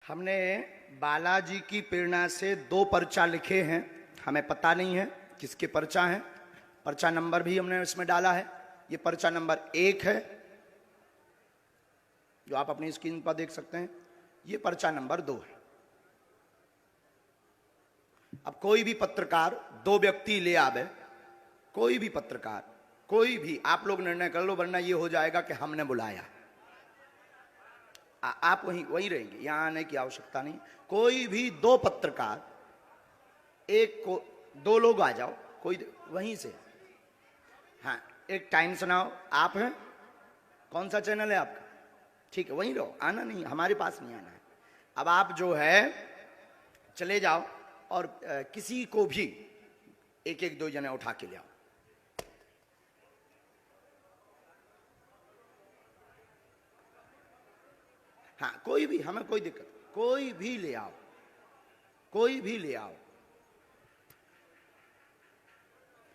हमने बालाजी की प्रेरणा से 2 पर्चा लिखे हैं। हमें पता नहीं है किसके पर्चा हैं। पर्चा नंबर भी हमने इसमें डाला है। ये पर्चा नंबर 1 है जो आप अपनी स्क्रीन पर देख सकते हैं। ये पर्चा नंबर 2 है। अब कोई भी पत्रकार 2 व्यक्ति ले आवे, कोई भी पत्रकार, कोई भी, आप लोग निर्णय कर लो, वरना ये हो जाएगा कि हमने बुलाया। आप वहीं रहेंगे, यहां आने की आवश्यकता नहीं। कोई भी 2 पत्रकार, एक को 2 लोग आ जाओ, कोई वहीं से। हाँ, एक टाइम सुनाओ। आप हैं, कौन सा चैनल है आपका? ठीक है, वहीं रहो, आना नहीं, हमारे पास नहीं आना है। अब आप जो है चले जाओ और किसी को भी एक एक 2 जने उठा के ले आओ। हाँ, कोई भी, हमें कोई दिक्कत, कोई भी ले आओ, कोई भी ले आओ।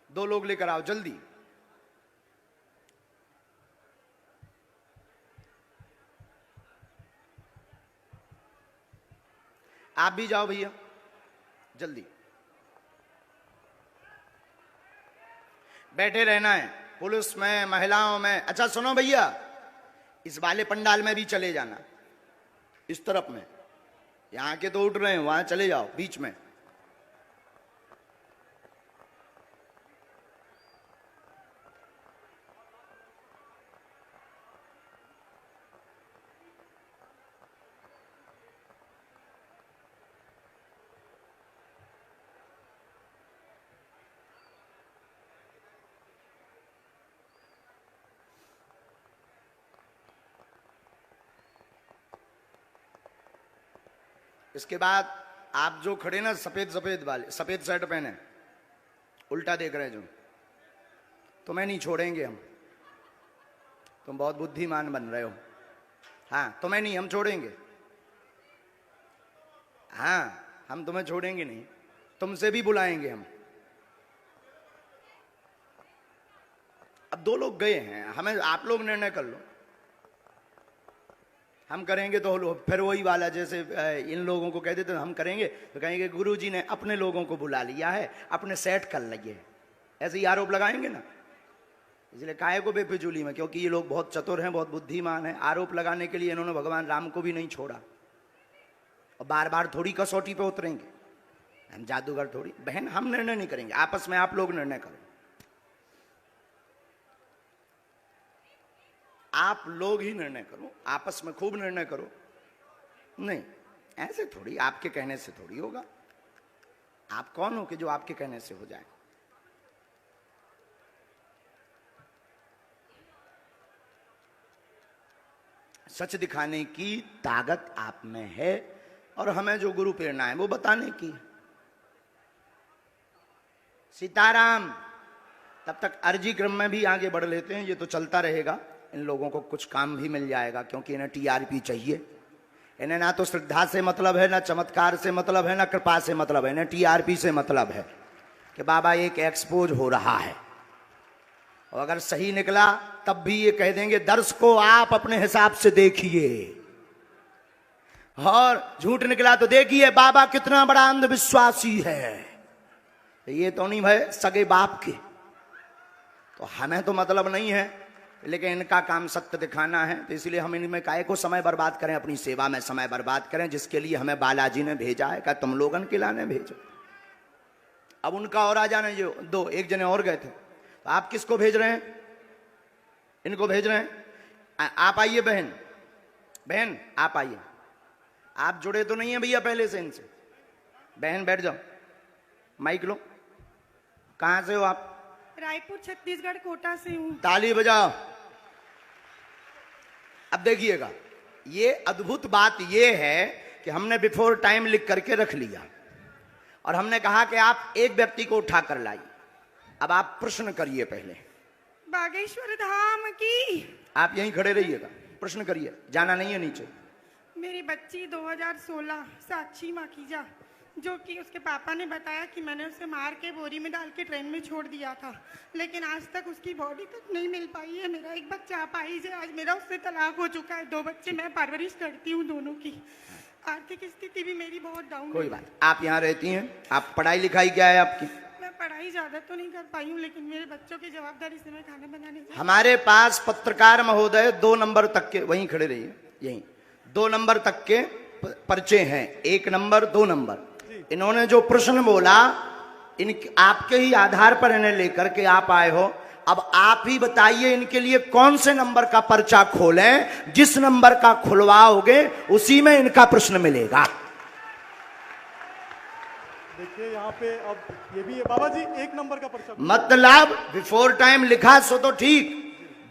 2 लोग लेकर आओ जल्दी। आप भी जाओ भैया, जल्दी बैठे रहना है, पुलिस में, महिलाओं में। अच्छा सुनो भैया, इस वाले पंडाल में भी चले जाना, इस तरफ में। यहां के तो उठ रहे हैं, वहां चले जाओ बीच में। इसके बाद आप जो खड़े ना, सफेद सफेद वाले, सफेद शर्ट पहने, उल्टा देख रहे हैं जो, तुम्हें नहीं छोड़ेंगे हम। तुम बहुत बुद्धिमान बन रहे हो। हाँ, तुम्हें नहीं हम छोड़ेंगे। हाँ, हम तुम्हें छोड़ेंगे नहीं, तुमसे भी बुलाएंगे हम। अब 2 लोग गए हैं, हमें, आप लोग निर्णय कर लो। हम करेंगे तो फिर वही वाला, जैसे इन लोगों को कह देते हम करेंगे तो कहेंगे गुरुजी ने अपने लोगों को बुला लिया है, अपने सेट कर लिए, ऐसे ही आरोप लगाएंगे ना। इसलिए काहे को बेफिजूली में, क्योंकि ये लोग बहुत चतुर हैं, बहुत बुद्धिमान हैं। आरोप लगाने के लिए इन्होंने भगवान राम को भी नहीं छोड़ा, और बार बार थोड़ी कसौटी पे उतरेंगे। हम जादूगर थोड़ी। बहन, हम निर्णय नहीं करेंगे, आपस में आप लोग निर्णय करो। आप लोग ही निर्णय करो, आपस में खूब निर्णय करो। नहीं, ऐसे थोड़ी, आपके कहने से थोड़ी होगा। आप कौन हो कि जो आपके कहने से हो जाए? सच दिखाने की ताकत आप में है, और हमें जो गुरु प्रेरणा है वो बताने की। सीताराम। तब तक अर्जी क्रम में भी आगे बढ़ लेते हैं, ये तो चलता रहेगा। इन लोगों को कुछ काम भी मिल जाएगा, क्योंकि इन्हें टीआरपी चाहिए। इन्हें ना तो श्रद्धा से मतलब है, ना चमत्कार से मतलब है, ना कृपा से मतलब है, इन्हें टीआरपी से मतलब है कि बाबा एक एक्सपोज हो रहा है। और अगर सही निकला तब भी ये कह देंगे दर्शकों आप अपने हिसाब से देखिए, और झूठ निकला तो देखिए बाबा कितना बड़ा अंधविश्वासी है। ये तो नहीं भाई सगे बाप के, तो हमें तो मतलब नहीं है, लेकिन इनका काम सत्य दिखाना है। तो इसलिए हम इनमें काहे को समय बर्बाद करें, अपनी सेवा में समय बर्बाद करें, जिसके लिए हमें बालाजी ने भेजा है। क्या तुम लोगन के लाने भेजो? अब उनका और आ जाने जो 2, 1 जने और गए थे, तो आप किसको भेज रहे हैं? इनको भेज रहे हैं। आप आइए बहन, बहन आप आइए। आप जुड़े तो नहीं है भैया पहले से इनसे? बहन बैठ जाओ, माइक लो। कहां से हो आप? रायपुर छत्तीसगढ़ कोटा से हूँ। ताली बजाओ। अब देखिएगा, ये अद्भुत बात ये है कि हमने बिफोर टाइम लिख करके रख लिया, और हमने कहा कि आप एक व्यक्ति को उठा कर लाइए। अब आप प्रश्न करिए पहले। बागेश्वर धाम की। आप यहीं खड़े रहिएगा, प्रश्न करिए, जाना नहीं है नीचे। मेरी बच्ची 2016 साक्षी माखीजा, जो कि उसके पापा ने बताया कि मैंने उसे मार के बोरी में डाल के ट्रेन में छोड़ दिया था, लेकिन आज तक उसकी बॉडी तक नहीं मिल पाई है। मेरा एक बच्चा अपाहिज है, आज मेरा उससे तलाक हो चुका है। 2 बच्चे मैं परवरिश करती हूँ दोनों की। आर्थिक स्थिति भी मेरी बहुत डाउन कोई है। बात, आप यहाँ रहती हैं, आप पढ़ाई लिखाई क्या है आपकी? मैं पढ़ाई ज्यादा तो नहीं कर पाई हूँ, लेकिन मेरे बच्चों की जवाबदारी से मैं खाना बनाने जाती हूँ। हमारे पास पत्रकार महोदय 2 नंबर तक के, वहीं खड़े रहिए, यहीं 2 नंबर तक के पर्चे हैं, 1 नंबर 2 नंबर। इन्होंने जो प्रश्न बोला, इन आपके ही आधार पर इन्हें लेकर के आप आए हो। अब आप ही बताइए इनके लिए कौन से नंबर का पर्चा खोलें, जिस नंबर का खुलवाओगे उसी में इनका प्रश्न मिलेगा। देखिए यहाँ पे अब ये भी है बाबा जी, 1 नंबर का पर्चा। मतलब बिफोर टाइम लिखा सो तो ठीक,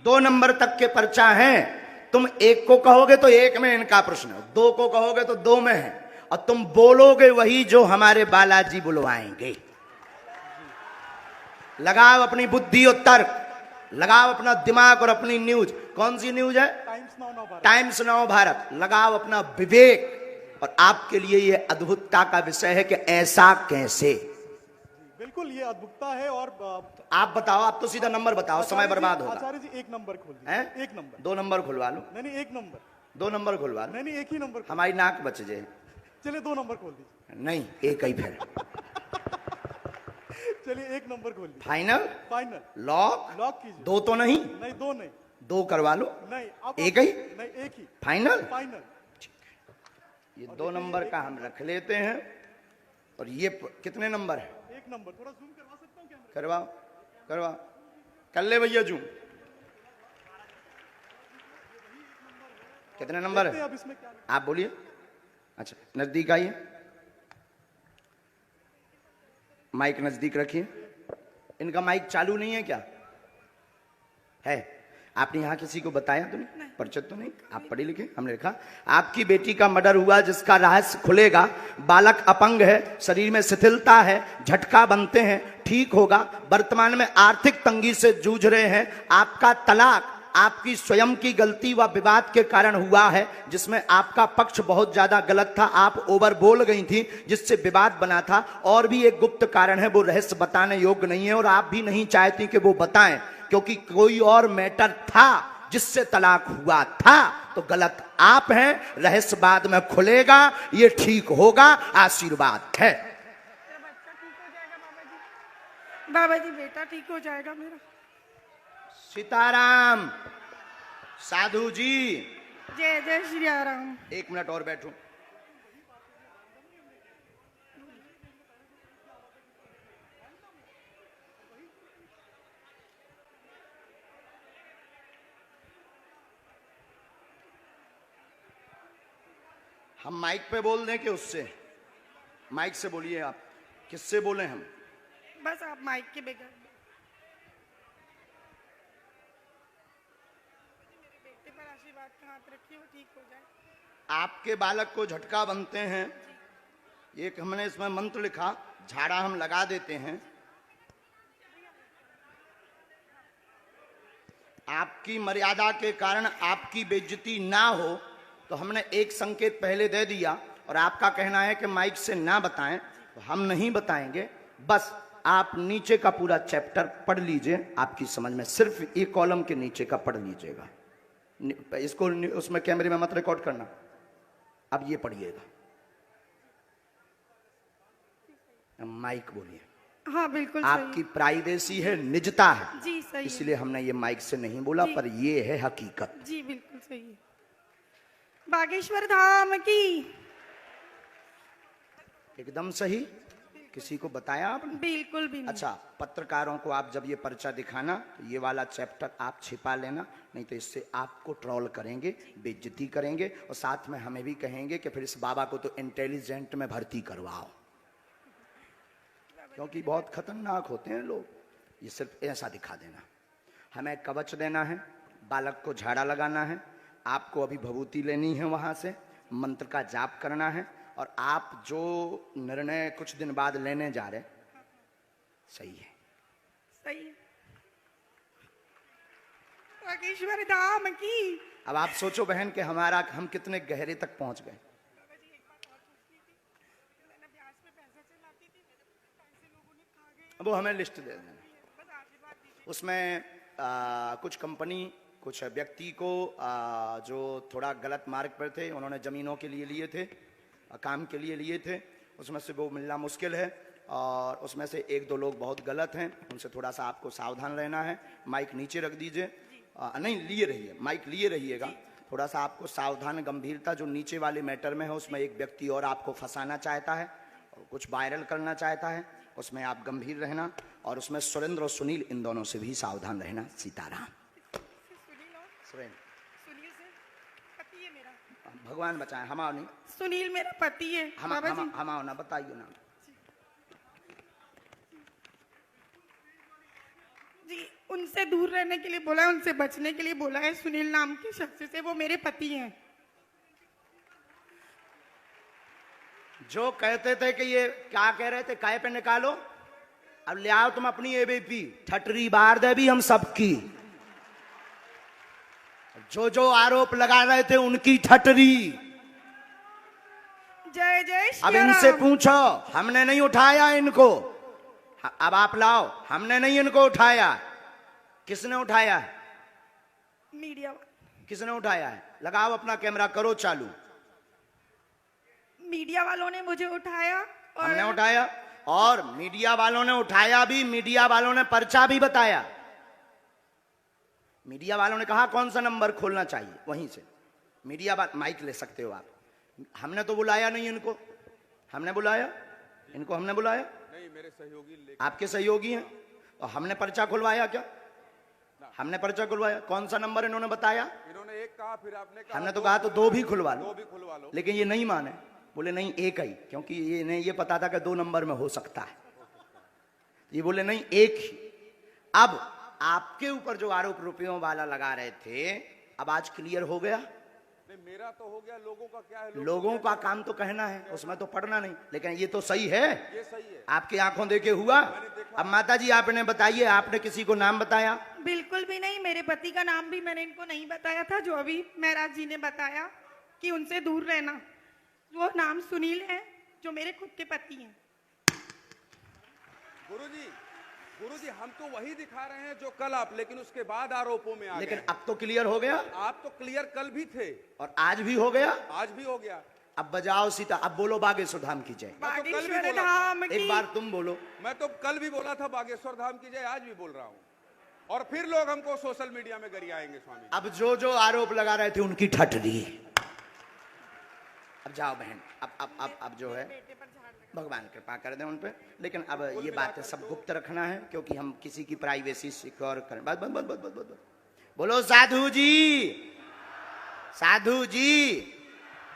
2 नंबर तक के पर्चा हैं। तुम 1 को कहोगे तो 1 में इनका प्रश्न, 2 को कहोगे तो 2 में है, और तुम बोलोगे वही जो हमारे बालाजी बुलवाएंगे। लगाओ अपनी बुद्धि और तर्क, लगाओ अपना दिमाग और अपनी न्यूज। कौन सी न्यूज है? Times now Bharat. लगाओ अपना विवेक, और आपके लिए यह अद्भुतता का विषय है कि ऐसा कैसे। बिल्कुल ये अद्भुतता है। और आप बताओ, आप तो सीधा नंबर बताओ, समय बर्बाद होगा। आचार्य जी 1 नंबर खोल दीजिए। हैं? 1 नंबर। 2 नंबर खुलवा लो। नहीं 1 नंबर। 2 नंबर खुलवा लो। नहीं 1 ही नंबर। हमारी नाक बच जाए। चलिए 2 नंबर खोल दीजिए। नहीं, 1 ही फिर। चलिए 1 नंबर खोल दीजिए। फाइनल? फाइनल। लॉक? लॉक कीजिए। 2 तो नहीं? नहीं 2 नहीं। 2 करवा लो। नहीं अब 1 ही? नहीं 1 ही। फाइनल? फाइनल। ये 2 नंबर का हम रख लेते हैं। और ये कितने नंबर है? 1 नंबर। थोड़ा जूम करवा सकता हूँ कैमरा? करवाओ, करवाओ, कर ले भैया जूम। कितने नंबर है? अब इसमें क्या आप बोलिए। अच्छा, नजदीक आइए, माइक नजदीक रखिए। इनका माइक चालू नहीं है क्या? है? आपने यहाँ किसी को बताया तो नहीं? परिचित तो नहीं? आप पढ़े लिखे? हमने लिखा आपकी बेटी का मर्डर हुआ जिसका रहस्य खुलेगा। बालक अपंग है, शरीर में शिथिलता है, झटका बनते हैं, ठीक होगा। वर्तमान में आर्थिक तंगी से जूझ रहे हैं। आपका तलाक आपकी स्वयं की गलती व विवाद के कारण हुआ है, जिसमें आपका पक्ष बहुत ज्यादा गलत था। आप ओवर बोल गई थी, जिससे विवाद बना था। और भी एक गुप्त कारण है, वो रहस्य बताने योग्य नहीं है, और आप भी नहीं चाहती कि वो बताएं, क्योंकि कोई और मैटर था जिससे तलाक हुआ था। तो गलत आप हैं। रहस्य बाद में खुलेगा, ये ठीक होगा, आशीर्वाद है। बच्चा ठीक हो जाएगा बाबा जी। बाबा जी बेटा ठीक हो जाएगा मेरा। सीताराम। साधु जी, जय जय श्री राम। 1 मिनट और बैठो। हम माइक पे बोल दें कि उससे? माइक से बोलिए। आप किससे बोले? हम बस आप माइक के बगैर। मेरे बेटे पर आशीर्वाद का हाथ रखिए, वो ठीक हो जाए। आपके बालक को झटका बनते हैं, एक हमने इसमें मंत्र लिखा, झाड़ा हम लगा देते हैं। आपकी मर्यादा के कारण आपकी बेइज्जती ना हो, तो हमने एक संकेत पहले दे दिया, और आपका कहना है कि माइक से ना बताएं, तो हम नहीं बताएंगे। बस आप नीचे का पूरा चैप्टर पढ़ लीजिए, आपकी समझ में। सिर्फ एक कॉलम के नीचे का पढ़ लीजिएगा। इसको उसमें कैमरे में मत रिकॉर्ड करना। अब ये पढ़िएगा। माइक बोलिए। हाँ बिल्कुल आपकी प्राइवेसी है, निजता है जी, सही है। इसलिए हमने ये माइक से नहीं बोला, पर ये है हकीकत। जी बिल्कुल सही है। बागेश्वर धाम की। एकदम सही। किसी को बताया आपने? बिल्कुल भी नहीं। अच्छा, पत्रकारों को आप जब ये पर्चा दिखाना, तो ये वाला चैप्टर आप छिपा लेना, नहीं तो इससे आपको ट्रोल करेंगे, बेइज्जती करेंगे, और साथ में हमें भी कहेंगे कि फिर इस बाबा को तो इंटेलिजेंट में भर्ती करवाओ, क्योंकि बहुत खतरनाक होते हैं लोग। ये सिर्फ ऐसा दिखा देना। हमें कवच देना है, बालक को झाड़ा लगाना है, आपको अभी भभूति लेनी है, वहां से मंत्र का जाप करना है, और आप जो निर्णय कुछ दिन बाद लेने जा रहे, सही है? सही है। बागेश्वर धाम की। अब आप सोचो बहन कि हम कितने गहरे तक पहुंच गए। वो हमें लिस्ट दे देना। उसमें कुछ कंपनी, कुछ व्यक्ति को जो थोड़ा गलत मार्ग पर थे, उन्होंने जमीनों के लिए लिए थे, काम के लिए थे, उसमें से वो मिलना मुश्किल है। और उसमें से एक दो लोग बहुत गलत हैं, उनसे थोड़ा सा आपको सावधान रहना है। माइक नीचे रख दीजिए, नहीं लिए रहिए, माइक लिए रहिएगा। थोड़ा सा आपको सावधान गंभीरता, जो नीचे वाले मैटर में है उसमें एक व्यक्ति और आपको फंसाना चाहता है और कुछ वायरल करना चाहता है, उसमें आप गंभीर रहना। और उसमें सुरेंद्र और सुनील, इन दोनों से भी सावधान रहना। सीताराम। सुनील से पति है मेरा। भगवान बचाए, हमाओ नहीं, सुनील मेरा पति है बाबा जी। हमाओ ना, बताइए ना जी। उनसे दूर रहने के लिए बोला है, उनसे बचने के लिए बोला है। सुनील नाम के शख्स से, वो मेरे पति हैं। जो कहते थे कि ये क्या कह रहे थे, काय पे निकालो, अब ले आओ तुम अपनी एबीपी, ठटरी बार दे भी हम सबकी। जो जो आरोप लगा रहे थे उनकी ठटरी। जय जय अब श्री इनसे राम। पूछो, हमने नहीं उठाया इनको, अब आप लाओ, हमने नहीं इनको उठाया। किसने उठाया है? मीडिया किसने उठाया है? लगाओ अपना कैमरा, करो चालू। मीडिया वालों ने मुझे उठाया और हमने उठाया, और मीडिया वालों ने उठाया भी, मीडिया वालों ने पर्चा भी बताया। मीडिया वालों ने कहा कौन सा नंबर खोलना चाहिए, वहीं से मीडिया माइक ले सकते हो आप। हमने तो बुलाया नहीं इनको, हमने बुलाया इनको, हमने बुलाया नहीं, मेरे सहयोगी आपके सहयोगी हैं। और हमने पर्चा खुलवाया क्या? हमने पर्चा खुलवाया। कौन सा नंबर इन्होंने बताया? इन्होंने एक कहा, फिर आपने कहा, हमने तो कहा तो दो भी खुलवा लो, दो भी खुलवा लो। लेकिन ये नहीं माने, बोले नहीं एक ही, क्योंकि ये नहीं, ये पता था कि 2 नंबर में हो सकता है। ये बोले नहीं एक ही। अब आपके ऊपर जो आरोप रुपयों वाला लगा रहे थे, अब आज क्लियर हो गया। नहीं, मेरा तो हो गया, लोगों का क्या है? लोगों का काम तो कहना है, उसमें तो पढ़ना नहीं। लेकिन ये तो सही है, ये सही है। आपकी आंखों देखे हुआ। अब माता जी आपने बताइए, आपने किसी को नाम बताया? बिल्कुल भी नहीं। मेरे पति का नाम भी मैंने इनको नहीं बताया था, जो अभी महराज जी ने बताया कि उनसे दूर रहना। वो नाम सुनील है, जो मेरे खुद के पति हैं। गुरुजी, हम तो वही दिखा रहे हैं जो कल आप, लेकिन उसके बाद आरोपों में आ लेकिन गए। अब तो क्लियर हो गया, आप तो क्लियर कल भी थे और आज भी हो गया। आज भी हो गया। अब बजाओ सीता, अब बोलो बागेश्वर धाम की जय। मैं तो कल भी बागेश्वर बोला था। धाम एक की। बार तुम बोलो। मैं तो कल भी बोला था बागेश्वर धाम की जय, आज भी बोल रहा हूँ। और फिर लोग हमको सोशल मीडिया में गरियाएंगे स्वामी। अब जो जो आरोप लगा रहे थे उनकी ठटरी। अब जाओ बहन, अब जो है भगवान कृपा कर दे उन पे। लेकिन अब ये बातें सब गुप्त रखना है, क्योंकि हम किसी की प्राइवेसी सिक्योर करें। बस बस बस बस बस बस बोलो साधु जी, साधु जी।